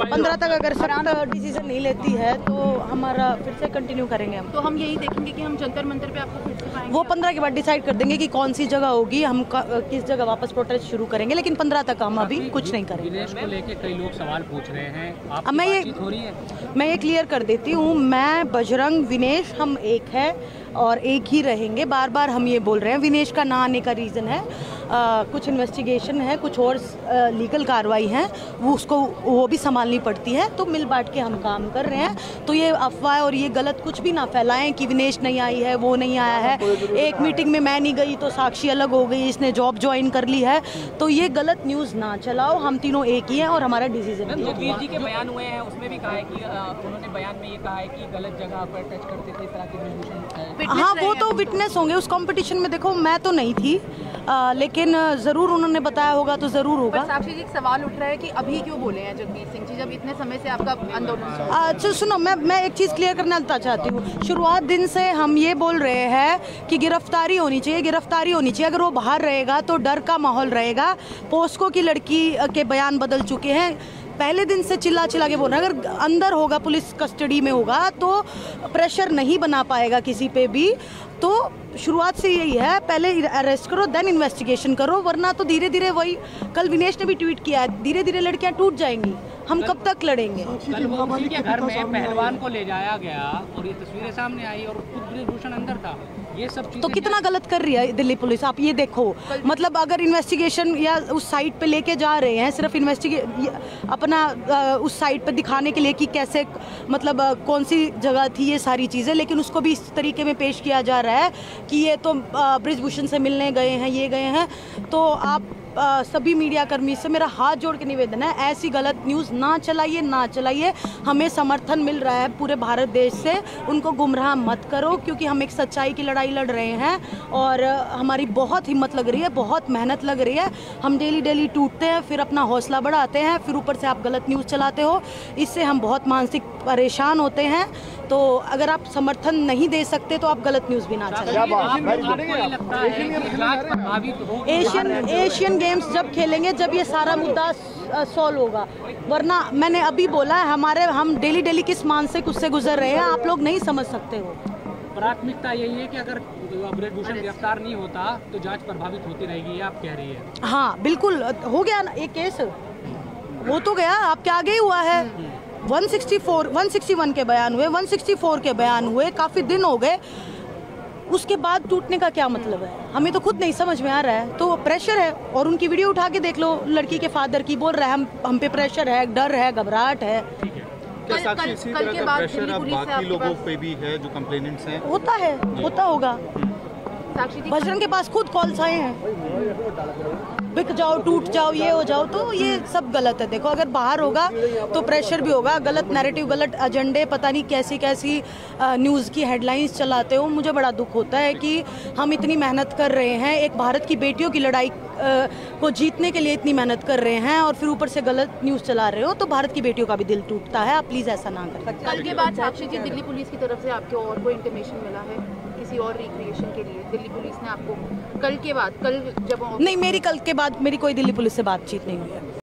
15 तक अगर सख्त डिसीजन नहीं लेती है तो हमारा फिर से कंटिन्यू करेंगे हम। तो हम यही देखेंगे कि हम जंतर मंतर पे आपको फिर से पाएंगे। वो 15 के बाद डिसाइड कर देंगे कि कौन सी जगह होगी, हम किस जगह वापस प्रोटेस्ट शुरू करेंगे, लेकिन 15 तक हम अभी कुछ नहीं करेंगे। विनेश को लेके कई लोग सवाल पूछ रहे हैं, अब मैं ये क्लियर कर देती हूँ, मैं बजरंग विनेश हम एक है और एक ही रहेंगे। बार बार हम ये बोल रहे हैं। विनेश का ना आने का रीज़न है कुछ इन्वेस्टिगेशन है, कुछ और लीगल कार्रवाई है, वो भी संभालनी पड़ती है, तो मिल बांट के हम काम कर रहे हैं। तो ये अफवाह और ये गलत कुछ भी ना फैलाएं कि विनेश नहीं आई है, वो नहीं आया है, एक मीटिंग में मैं नहीं गई तो साक्षी अलग हो गई, इसने जॉब ज्वाइन कर ली है, तो ये गलत न्यूज़ ना चलाओ। हम तीनों एक ही हैं और हमारा डिसीजन है। जगबीर जी के बयान हुए हैं, उसमें भी कहा है कि उन्होंने बयान में ये कहा है कि गलत जगह पर टच करते थे, इस तरह की। हाँ, वो तो विटनेस होंगे उस कंपटीशन में। देखो मैं तो नहीं थी, लेकिन ज़रूर उन्होंने बताया होगा तो ज़रूर होगा। साक्षी जी, सवाल उठ रहा है कि अभी क्यों बोले हैं जगबीर सिंह जी, जब इतने समय से आपका आंदोलन। अच्छा सुनो, मैं एक चीज़ क्लियर करना चाहती हूँ। शुरुआत दिन से हम ये बोल रहे हैं कि गिरफ्तारी होनी चाहिए, गिरफ्तारी होनी चाहिए। अगर वो बाहर रहेगा तो डर का माहौल रहेगा। पोस्को की लड़की के बयान बदल चुके हैं, पहले दिन से चिल्ला के बोल रहे हैं। अगर अंदर होगा, पुलिस कस्टडी में होगा, तो प्रेशर नहीं बना पाएगा किसी पे भी। तो शुरुआत से यही है, पहले अरेस्ट करो देन इन्वेस्टिगेशन करो, वरना तो धीरे धीरे वही कल विनेश ने भी ट्वीट किया है, धीरे धीरे लड़कियां टूट जाएंगी। हम कब तक लड़ेंगे? कल वो उसी के घर में पहलवान को ले जाया गया और ये तस्वीरें सामने आई और खुद ब्रिजभूषण अंदर था। ये सब चीजें तो कितना गलत कर रही है दिल्ली पुलिस, आप ये देखो। मतलब अगर इन्वेस्टिगेशन या उस साइट पे लेके जा रहे हैं सिर्फ अपना उस साइट पे दिखाने के लिए कि कैसे, मतलब कौन सी जगह थी, ये सारी चीज़ें, लेकिन उसको भी इस तरीके में पेश किया जा रहा है कि ये तो ब्रिजभूषण से मिलने गए हैं, ये गए हैं। तो आप सभी मीडिया कर्मी से मेरा हाथ जोड़ के निवेदन है, ऐसी गलत न्यूज़ ना चलाइए। हमें समर्थन मिल रहा है पूरे भारत देश से, उनको गुमराह मत करो, क्योंकि हम एक सच्चाई की लड़ाई लड़ रहे हैं और हमारी बहुत हिम्मत लग रही है, बहुत मेहनत लग रही है। हम डेली टूटते हैं, फिर अपना हौसला बढ़ाते हैं, फिर ऊपर से आप गलत न्यूज़ चलाते हो, इससे हम बहुत मानसिक परेशान होते हैं। तो अगर आप समर्थन नहीं दे सकते तो आप गलत न्यूज़ भी ना चलाएं। एशियन गेम्स जब खेलेंगे, जब ये सारा मुद्दा सॉल्व होगा, वरना मैंने अभी बोला है हम डेली किस मानसिक उससे गुजर रहे हैं, आप लोग नहीं समझ सकते हो। प्राथमिकता यही है कि अगर ब्रिजभूषण गिरफ्तार नहीं होता तो जांच प्रभावित होती रहेगी, ये आप कह रही है। हाँ बिल्कुल, हो गया ना एक केस, वो तो गया, आपके आगे ही हुआ है। 161 के बयान हुए, 164 के बयान हुए, काफ़ी दिन हो गए, उसके बाद टूटने का क्या मतलब है? हमें तो खुद नहीं समझ में आ रहा है। तो प्रेशर है, और उनकी वीडियो उठा के देख लो, लड़की के फादर की, बोल रहा है हम पे प्रेशर है, डर है, घबराहट है। क्या साक्षी इसी तरह का प्रेशर अब बाकी लोगों पे भी है जो कंप्लेनेंट्स हैं? होता होगा। बजरंग के पास खुद कॉल्स आए हैं, बिक जाओ, टूट जाओ, ये हो जाओ, तो ये सब गलत है। देखो अगर बाहर होगा तो प्रेशर भी होगा, गलत नैरेटिव, गलत एजेंडे, पता नहीं कैसी न्यूज़ की हेडलाइंस चलाते हो। मुझे बड़ा दुख होता है कि हम इतनी मेहनत कर रहे हैं, एक भारत की बेटियों की लड़ाई को जीतने के लिए इतनी मेहनत कर रहे हैं, और फिर ऊपर से गलत न्यूज़ चला रहे हो, तो भारत की बेटियों का भी दिल टूटता है। आप प्लीज़ ऐसा ना करें। कल के बाद साक्षी जी, दिल्ली पुलिस की तरफ से आपको और कोई इंटीमेशन मिला है किसी और रिक्रिएशन के लिए? दिल्ली पुलिस ने आपको कल के बाद, कल जब नहीं, मेरी कल के बाद मेरी कोई दिल्ली पुलिस से बातचीत नहीं हुई है।